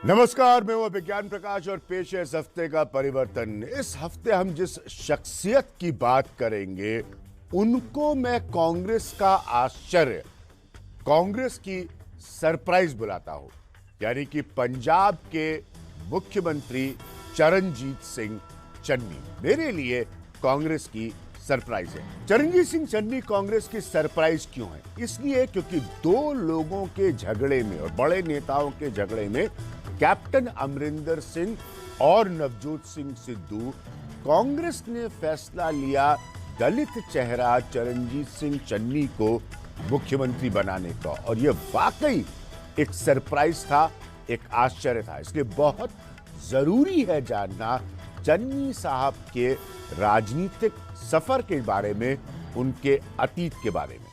नमस्कार, मैं हूं विज्ञान प्रकाश और पेश है इस हफ्ते का परिवर्तन। इस हफ्ते हम जिस शख्सियत की बात करेंगे उनको मैं कांग्रेस का आश्चर्य, कांग्रेस की सरप्राइज बुलाता हूं, यानी कि पंजाब के मुख्यमंत्री चरणजीत सिंह चन्नी मेरे लिए कांग्रेस की सरप्राइज है। चरणजीत सिंह चन्नी कांग्रेस की सरप्राइज क्यों है? इसलिए क्योंकि दो लोगों के झगड़े में और बड़े नेताओं के झगड़े में कैप्टन अमरिंदर सिंह और नवजोत सिंह सिद्धू, कांग्रेस ने फैसला लिया दलित चेहरा चरणजीत सिंह चन्नी को मुख्यमंत्री बनाने का, और यह वाकई एक सरप्राइज था, एक आश्चर्य था। इसलिए बहुत जरूरी है जानना चन्नी साहब के राजनीतिक सफर के बारे में, उनके अतीत के बारे में।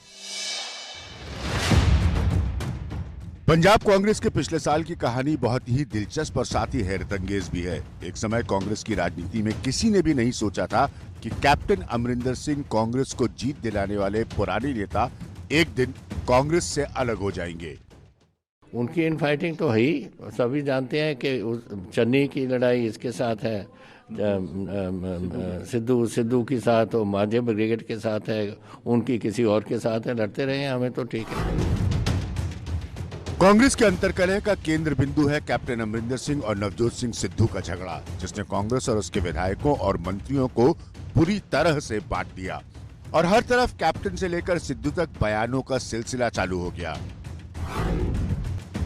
पंजाब कांग्रेस के पिछले साल की कहानी बहुत ही दिलचस्प और साथ ही हैरतअंगेज भी है। एक समय कांग्रेस की राजनीति में किसी ने भी नहीं सोचा था कि कैप्टन अमरिंदर सिंह, कांग्रेस को जीत दिलाने वाले पुराने नेता, एक दिन कांग्रेस से अलग हो जाएंगे। उनकी इनफाइटिंग तो है ही, सभी जानते हैं कि चन्नी की लड़ाई इसके साथ है, सिद्धू के साथ और मांझे ब्रिगेड के साथ है, उनकी किसी और के साथ है। लड़ते रहे, हमें तो ठीक है। कांग्रेस के अंतर्कलह का केंद्र बिंदु है कैप्टन अमरिंदर सिंह और नवजोत सिंह सिद्धू का झगड़ा, जिसने कांग्रेस और उसके विधायकों और मंत्रियों को पूरी तरह से बांट दिया और हर तरफ कैप्टन से लेकर सिद्धू तक बयानों का सिलसिला चालू हो गया।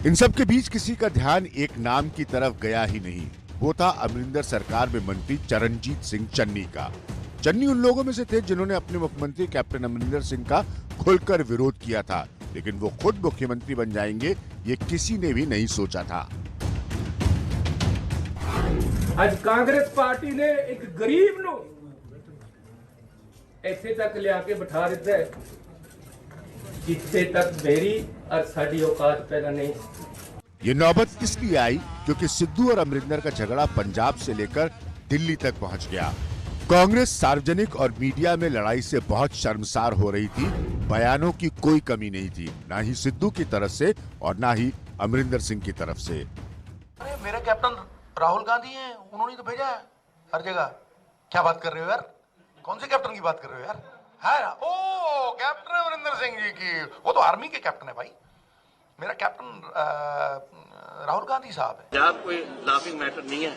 इन सब के बीच किसी का ध्यान एक नाम की तरफ गया ही नहीं। वो था अमरिंदर सरकार में मंत्री चरणजीत सिंह चन्नी का। चन्नी उन लोगों में से थे जिन्होंने अपने मुख्यमंत्री कैप्टन अमरिंदर सिंह का खुलकर विरोध किया था, लेकिन वो खुद मुख्यमंत्री बन जाएंगे ये किसी ने भी नहीं सोचा था। आज कांग्रेस पार्टी ने एक गरीब नु ऐसे तक लिया के बिठा दिता है जिथे तक मेरी और साडी औकात पैदा नहीं। ये नौबत इसलिए आई क्योंकि सिद्धू और अमरिंदर का झगड़ा पंजाब से लेकर दिल्ली तक पहुंच गया। कांग्रेस सार्वजनिक और मीडिया में लड़ाई से बहुत शर्मसार हो रही थी। बयानों की कोई कमी नहीं थी, ना ही सिद्धू की तरफ से और ना ही अमरिंदर सिंह की तरफ से। अरे मेरे कैप्टन राहुल गांधी हैं, उन्होंने तो भेजा है हर जगह। क्या बात कर रहे हो यार? कौन से कैप्टन की बात कर रहे हो यार? है ना? ओ कैप्टन अमरिंदर सिंह जी की, वो तो आर्मी के कैप्टन है भाई। मेरा कैप्टन राहुल गांधी साहब है। पंजाब कोई लाफिंग मैटर नहीं है,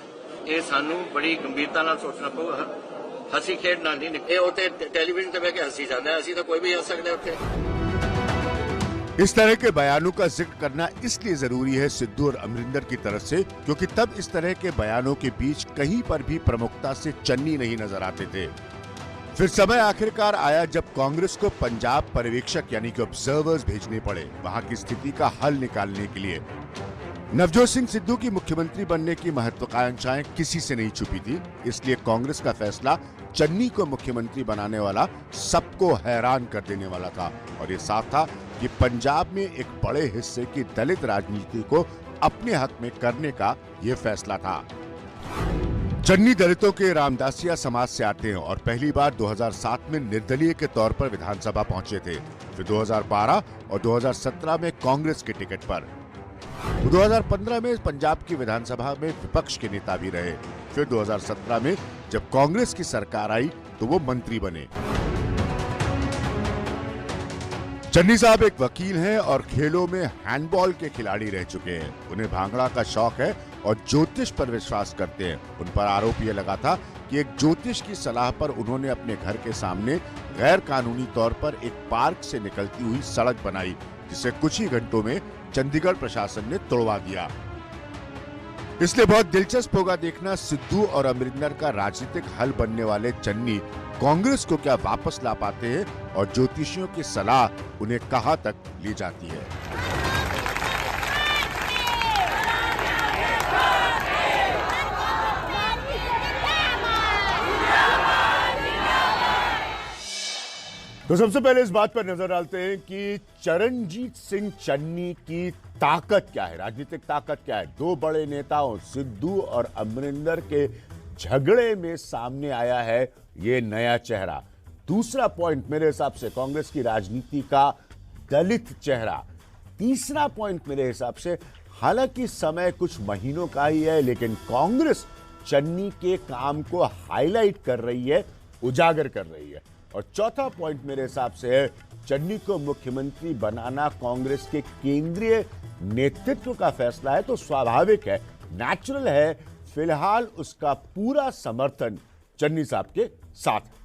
ये सानू बड़ी गंभीरता नाल सोचना पਊਗਾ। हसी खेड नाल नहीं निकले होते टेलीविजन पे बैठे हसी जाता है, हसी तो कोई भी हंस सकता है उत्थे। इस तरह के बयानों का जिक्र करना इसलिए जरूरी है सिद्धू और अमरिंदर की तरफ से, क्योंकि तब इस तरह के बयानों के बीच कहीं पर भी प्रमुखता से चन्नी नहीं नजर आते थे। फिर समय आखिरकार आया जब कांग्रेस को पंजाब पर्यवेक्षक यानी कि ऑब्जर्वर्स भेजने पड़े, वहां की स्थिति का हल निकालने के लिए। नवजोत सिंह सिद्धू की मुख्यमंत्री बनने की महत्वाकांक्षाएं किसी से नहीं छुपी थी, इसलिए कांग्रेस का फैसला चन्नी को मुख्यमंत्री बनाने वाला सबको हैरान कर देने वाला था। और ये साफ था कि पंजाब में एक बड़े हिस्से की दलित राजनीति को अपने हक में करने का ये फैसला था। चन्नी दलितों के रामदासिया समाज से आते हैं और पहली बार 2007 में निर्दलीय के तौर पर विधानसभा पहुंचे थे। फिर 2012 और 2017 में कांग्रेस के टिकट पर। 2015 में पंजाब की विधानसभा में विपक्ष के नेता भी रहे। फिर 2017 में जब कांग्रेस की सरकार आई तो वो मंत्री बने। चन्नी साहब एक वकील हैं और खेलों में हैंडबॉल के खिलाड़ी रह चुके हैं। उन्हें भांगड़ा का शौक है और ज्योतिष पर विश्वास करते हैं। उन पर आरोप यह लगा था कि एक ज्योतिष की सलाह पर उन्होंने अपने घर के सामने गैर कानूनी तौर पर एक पार्क से निकलती हुई सड़क बनाई, जिसे कुछ ही घंटों में चंडीगढ़ प्रशासन ने तोड़वा दिया। इसलिए बहुत दिलचस्प होगा देखना सिद्धू और अमरिंदर का राजनीतिक हल बनने वाले चन्नी कांग्रेस को क्या वापस ला पाते हैं और ज्योतिषियों की सलाह उन्हें कहां तक ले जाती है। तो सबसे पहले इस बात पर नजर डालते हैं कि चरणजीत सिंह चन्नी की ताकत क्या है, राजनीतिक ताकत क्या है। दो बड़े नेताओं सिद्धू और अमरिंदर के झगड़े में सामने आया है ये नया चेहरा। दूसरा पॉइंट मेरे हिसाब से कांग्रेस की राजनीति का दलित चेहरा। तीसरा पॉइंट मेरे हिसाब से हालांकि समय कुछ महीनों का ही है, लेकिन कांग्रेस चन्नी के काम को हाईलाइट कर रही है, उजागर कर रही है। और चौथा पॉइंट मेरे हिसाब से है, चन्नी को मुख्यमंत्री बनाना कांग्रेस के केंद्रीय नेतृत्व का फैसला है, तो स्वाभाविक है, नेचुरल है, फिलहाल उसका पूरा समर्थन चन्नी साहब के साथ है।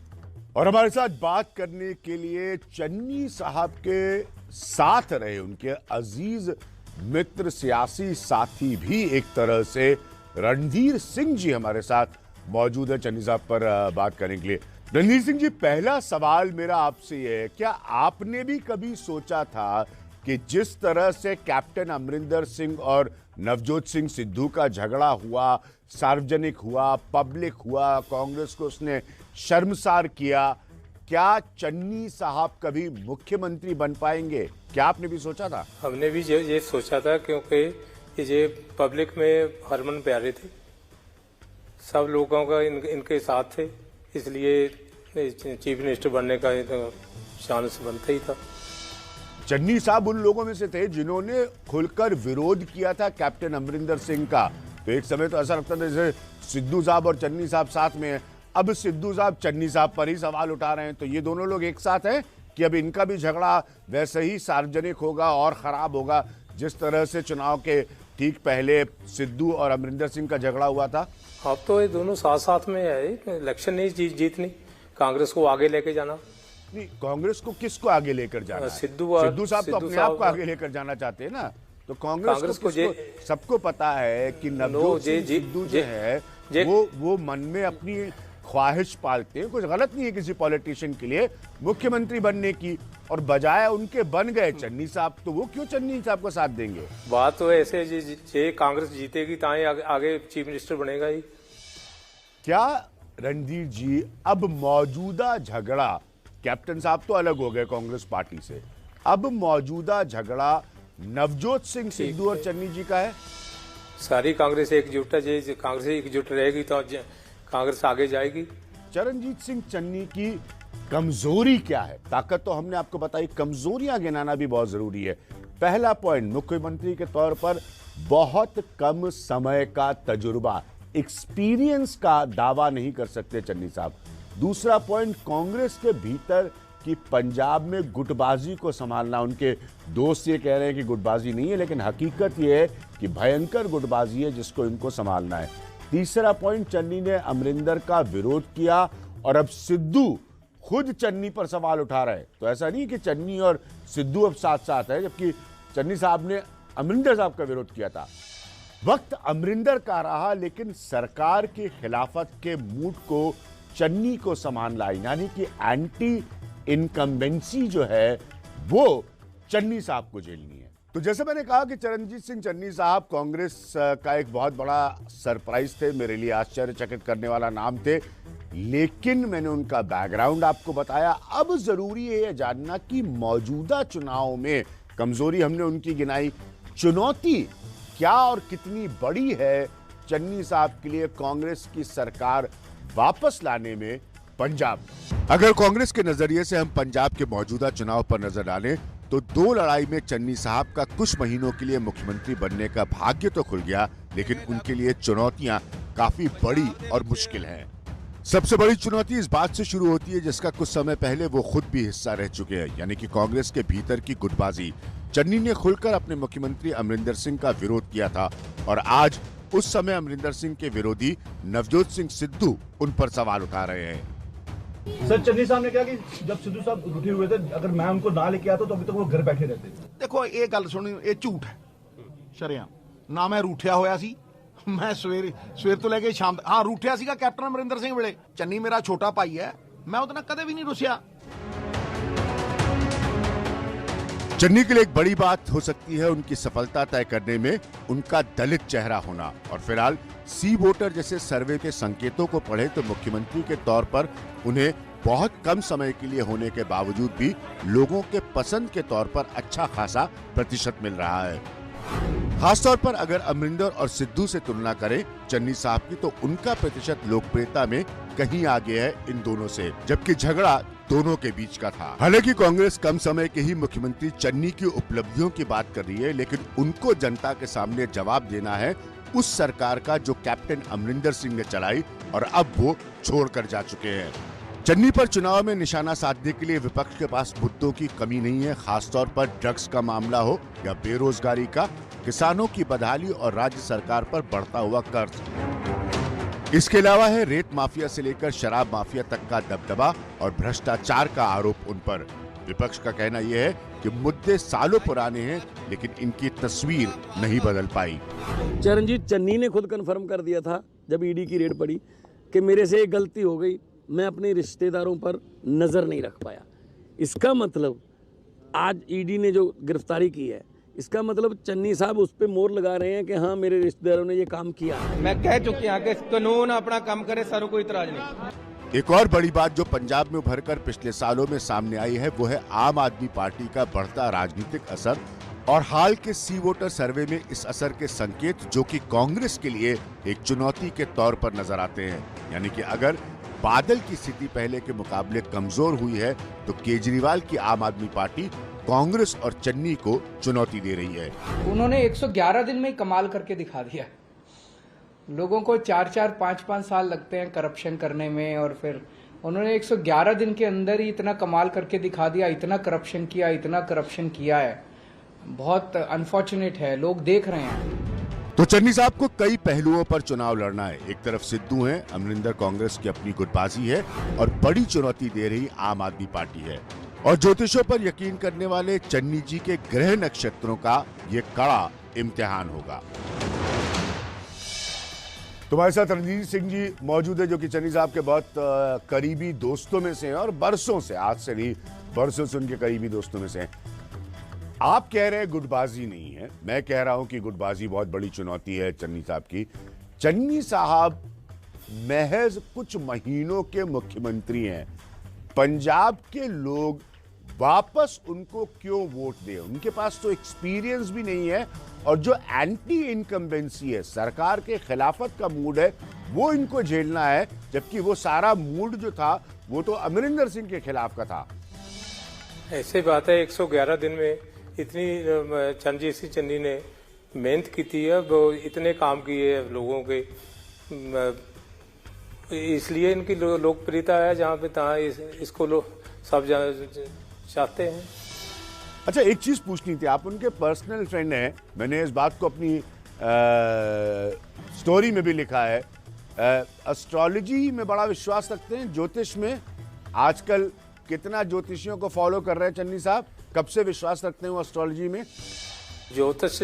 और हमारे साथ बात करने के लिए चन्नी साहब के साथ रहे उनके अजीज मित्र, सियासी साथी भी एक तरह से रणधीर सिंह जी हमारे साथ मौजूद है चन्नी साहब पर बात करने के लिए। रणधीर सिंह जी, पहला सवाल मेरा आपसे ये है, क्या आपने भी कभी सोचा था कि जिस तरह से कैप्टन अमरिंदर सिंह और नवजोत सिंह सिद्धू का झगड़ा हुआ, सार्वजनिक हुआ, पब्लिक हुआ, कांग्रेस को उसने शर्मसार किया, क्या चन्नी साहब कभी मुख्यमंत्री बन पाएंगे? क्या आपने भी सोचा था? हमने भी ये सोचा था, क्योंकि ये पब्लिक में हरमन प्यारे थे, सब लोगों का इनके साथ थे, इसलिए चीफ मिनिस्टर बनने का चांस बनता ही था। चन्नी साहब उन लोगों में से थे जिन्होंने खुलकर विरोध किया था कैप्टन अमरिंदर सिंह का। तो एक समय तो ऐसा लगता था जैसे सिद्धू साहब और चन्नी साहब साथ में हैं। अब सिद्धू साहब चन्नी साहब पर ही सवाल उठा रहे हैं, तो ये दोनों लोग एक साथ हैं कि अब इनका भी झगड़ा वैसे ही सार्वजनिक होगा और खराब होगा जिस तरह से चुनाव के ठीक पहले सिद्धू और अमरिंदर सिंह का झगड़ा हुआ था? अब तो ये दोनों साथ साथ में है, इलेक्शन नहीं जीतनी, कांग्रेस को आगे लेके जाना। नहीं, कांग्रेस को किसको आगे लेकर जाना? सिद्धू साहब तो अपने आप को आगे लेकर जाना चाहते हैं ना। तो कांग्रेस को सबको पता है कि नवजोत सिंह सिद्धू जो है वो मन में अपनी ख्वाहिश पालते हैं। कुछ गलत नहीं है किसी पॉलिटिशियन के लिए मुख्यमंत्री बनने की, और बजाय उनके बन गए चन्नी साहब, तो वो क्यों चन्नी साहब को साथ देंगे? बात तो ऐसे जे कांग्रेस जीतेगी ताई आगे चीफ मिनिस्टर बनेगा ही। क्या रणधीर जी, अब मौजूदा झगड़ा, कैप्टन साहब तो अलग हो गए कांग्रेस पार्टी से, अब मौजूदा झगड़ा नवजोत सिंह सिद्धू और चन्नी जी का है? सारी कांग्रेस एकजुट है, कांग्रेस एकजुट रहेगी तो कांग्रेस आगे जाएगी। चरणजीत सिंह चन्नी की कमजोरी क्या है? ताकत तो हमने आपको बताई, कमजोरियां गिनाना भी बहुत जरूरी है। पहला पॉइंट, मुख्यमंत्री के तौर पर बहुत कम समय का तजुर्बा, एक्सपीरियंस का दावा नहीं कर सकते चन्नी साहब। दूसरा पॉइंट, कांग्रेस के भीतर कि पंजाब में गुटबाजी को संभालना। उनके दोस्त ये कह रहे हैं कि गुटबाजी नहीं है, लेकिन हकीकत ये है कि भयंकर गुटबाजी है जिसको इनको संभालना है। तीसरा पॉइंट, चन्नी ने अमरिंदर का विरोध किया और अब सिद्धू खुद चन्नी पर सवाल उठा रहे हैं। तो ऐसा नहीं कि चन्नी और सिद्धू अब साथ साथ है, जबकि चन्नी साहब ने अमरिंदर साहब का विरोध किया था। वक्त अमरिंदर का रहा, लेकिन सरकार के खिलाफत के मूड को चन्नी को संभालना, यानी कि एंटी इनकम्बेंसी जो है वो चन्नी साहब को झेलनी है। तो जैसे मैंने कहा कि चरणजीत सिंह चन्नी साहब कांग्रेस का एक बहुत बड़ा सरप्राइज थे, मेरे लिए आश्चर्यचकित करने वाला नाम थे, लेकिन मैंने उनका बैकग्राउंड आपको बताया। अब जरूरी है यह जानना कि मौजूदा चुनाव में कमजोरी हमने उनकी गिनाई, चुनौती क्या और कितनी बड़ी है चन्नी साहब के लिए कांग्रेस की सरकार वापस लाने में पंजाब। अगर कांग्रेस के नजरिए से हम पंजाब के मौजूदा चुनाव पर नजर डालें तो दो लड़ाई में चन्नी साहब का कुछ महीनों के लिए मुख्यमंत्री बनने का भाग्य तो खुल गया, लेकिन उनके लिए चुनौतियां काफी बड़ी और मुश्किल हैं। सबसे बड़ी चुनौती इस बात से शुरू होती है जिसका कुछ समय पहले वो खुद भी हिस्सा रह चुके हैं, यानी कि कांग्रेस के भीतर की गुटबाजी। चन्नी ने खुलकर अपने मुख्यमंत्री अमरिंदर सिंह का विरोध किया था और आज उस समय अमरिंदर सिंह के विरोधी नवजोत सिंह सिद्धू उन पर सवाल उठा रहे हैं। सर, चन्नी साहब ने कहा कि जब सिद्धू साहब रूठे हुए थे, अगर मैं उनको ना लेके आता तो अभी तक वो घर बैठे रहते। देखो ये गल सुनी, ये झूठ है शरेआम। ना मैं रूठिया होया सी, मैं सवेर तो लेके शाम, हाँ रूठिया सीगा कैप्टन अमरिंदर सिंह वेले। चन्नी मेरा छोटा भाई है, मैं उतना कदे भी नहीं रुसिया। चन्नी के लिए एक बड़ी बात हो सकती है उनकी सफलता तय करने में उनका दलित चेहरा होना, और फिलहाल सी वोटर जैसे सर्वे के संकेतों को पढ़े तो मुख्यमंत्री के तौर पर उन्हें बहुत कम समय के लिए होने के बावजूद भी लोगों के पसंद के तौर पर अच्छा खासा प्रतिशत मिल रहा है। खासतौर पर अगर अमरिंदर और सिद्धू से तुलना करें चन्नी साहब की, तो उनका प्रतिशत लोकप्रियता में कहीं आगे है इन दोनों से, जबकि झगड़ा दोनों के बीच का था। हालांकि कांग्रेस कम समय के ही मुख्यमंत्री चन्नी की उपलब्धियों की बात कर रही है, लेकिन उनको जनता के सामने जवाब देना है उस सरकार का जो कैप्टन अमरिंदर सिंह ने चलाई और अब वो छोड़कर जा चुके हैं। चन्नी पर चुनाव में निशाना साधने के लिए विपक्ष के पास मुद्दों की कमी नहीं है, खासतौर पर ड्रग्स का मामला हो या बेरोजगारी का, किसानों की बदहाली और राज्य सरकार पर बढ़ता हुआ कर्ज। इसके अलावा है रेत माफिया से लेकर शराब माफिया तक का दबदबा और भ्रष्टाचार का आरोप उन पर। विपक्ष का कहना यह है कि मुद्दे सालों पुराने हैं, लेकिन इनकी तस्वीर नहीं बदल पाई। चरणजीत चन्नी ने खुद कन्फर्म कर दिया था जब ईडी की रेड पड़ी कि मेरे से एक गलती हो गई, मैं अपने रिश्तेदारों पर नजर नहीं रख पाया। इसका मतलब आज ईडी ने जो गिरफ्तारी की है, इसका मतलब चन्नी साहब उस पर मोहर लगा रहे हैं कि हाँ मेरे रिश्तेदारों ने ये काम किया। मैं कह चुकी हूं कि कानून अपना काम करे, सारों को इतराज नहीं। एक और बड़ी बात जो पंजाब में उभरकर पिछले सालों में सामने आई है वो है आम आदमी पार्टी का बढ़ता राजनीतिक असर और हाल के सी वोटर सर्वे में इस असर के संकेत जो कि कांग्रेस के लिए एक चुनौती के तौर पर नजर आते हैं। यानी कि अगर बादल की स्थिति पहले के मुकाबले कमजोर हुई है तो केजरीवाल की आम आदमी पार्टी कांग्रेस और चन्नी को चुनौती दे रही है। उन्होंने 111 दिन में ही कमाल करके दिखा दिया। लोगों को 4-4, 5-5 साल लगते हैं करप्शन करने में, और फिर उन्होंने 111 दिन के अंदर ही इतना कमाल करके दिखा दिया। इतना करप्शन किया है, बहुत अनफॉर्चुनेट है, लोग देख रहे हैं। तो चन्नी साहब को कई पहलुओं पर चुनाव लड़ना है। एक तरफ सिद्धू है, अमरिंदर कांग्रेस की अपनी गुटबाजी है और बड़ी चुनौती दे रही आम आदमी पार्टी है, और ज्योतिषों पर यकीन करने वाले चन्नी जी के ग्रह नक्षत्रों का ये कड़ा इम्तिहान होगा। तुम्हारे साथ रणजीत सिंह जी मौजूद है जो कि चन्नी साहब के बहुत करीबी दोस्तों में से हैं और बरसों से, आज से नहीं बरसों से उनके करीबी दोस्तों में से हैं। आप कह रहे हैं गुटबाजी नहीं है, मैं कह रहा हूं कि गुटबाजी बहुत बड़ी चुनौती है चन्नी साहब की। चन्नी साहब महज कुछ महीनों के मुख्यमंत्री हैं, पंजाब के लोग वापस उनको क्यों वोट दें? उनके पास तो एक्सपीरियंस भी नहीं है और जो एंटी इनकम्बेंसी है, सरकार के खिलाफत का मूड है, वो इनको झेलना है, जबकि वो सारा मूड जो था वो तो अमरिंदर सिंह के खिलाफ का था। ऐसे बात है, 111 दिन में इतनी चरणजीत सिंह चन्नी ने मेहनत की थी, वो इतने काम किए लोगों के, इसलिए इनकी लोकप्रियता है जहाँ पे तहाँ इसको लोग सब चाहते हैं। अच्छा, एक चीज पूछनी थी, आप उनके पर्सनल फ्रेंड हैं, मैंने इस बात को अपनी स्टोरी में भी लिखा है। एस्ट्रोलॉजी में बड़ा विश्वास रखते हैं, ज्योतिष में। आजकल कितना ज्योतिषियों को फॉलो कर रहे हैं चन्नी साहब? कब से विश्वास रखते हैं एस्ट्रोलॉजी में? ज्योतिष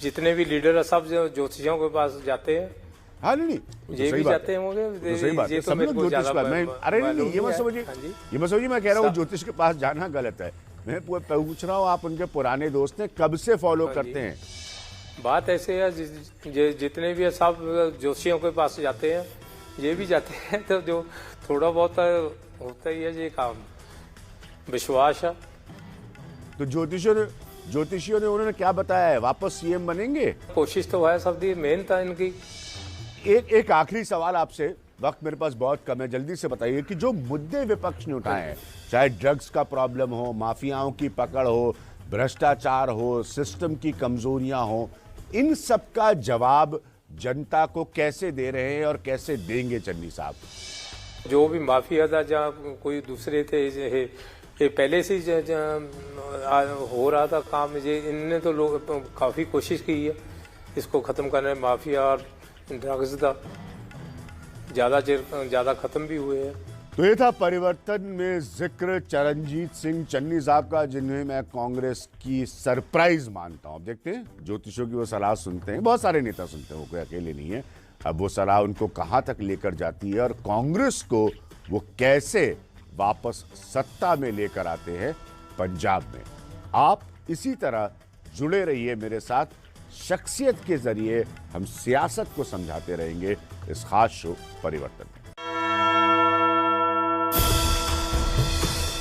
जितने भी लीडर है सब ज्योतिषियों के पास जाते हैं। हाँ नहीं, ये भी जाते होंगे, सही बात है, सब लोग ज्योतिष पर। मैं अरे नहीं, ये मत समझिए, मैं कह रहा हूँ ज्योतिष के पास जाना गलत है। मैं पूछ रहा हूँ, आप उनके पुराने दोस्त हैं, कब से फॉलो करते हैं? बात ऐसे है, जितने भी है सब ज्योतिषियों के पास जाते हैं, ये भी जाते हैं, तो जो थोड़ा बहुत होता ही है ये काम, विश्वास है। तो ज्योतिषियों ने उन्होंने क्या बताया है? वापस सीएम बनेंगे? कोशिश तो है, सब दी मेहनत है इनकी। एक आखिरी सवाल आपसे, वक्त मेरे पास बहुत कम है, जल्दी से बताइए कि जो मुद्दे विपक्ष ने उठाए हैं, चाहे ड्रग्स का प्रॉब्लम हो, माफियाओं की पकड़ हो, भ्रष्टाचार हो, सिस्टम की कमजोरियां हो, इन सब का जवाब जनता को कैसे दे रहे हैं और कैसे देंगे चन्नी साहब? जो भी माफिया था, जहाँ कोई दूसरे थे, ये पहले से हो रहा था काम, ये इनने तो लोग काफी कोशिश की है इसको खत्म करने, माफिया और ड्रग्स का ज्यादा खत्म भी हुए हैं। तो ये था परिवर्तन में जिक्र चरणजीत सिंह चन्नी साहब का, जिन्हें मैं कांग्रेस की सरप्राइज मानता हूं। अब देखते हैं, ज्योतिषों की वो सलाह सुनते हैं, बहुत सारे नेता सुनते हैं, वो कोई अकेले नहीं है। अब वो सलाह उनको कहां तक लेकर जाती है और कांग्रेस को वो कैसे वापस सत्ता में लेकर आते हैं पंजाब में। आप इसी तरह जुड़े रहिए मेरे साथ, शख्सियत के जरिए हम सियासत को समझाते रहेंगे इस खास शो परिवर्तन।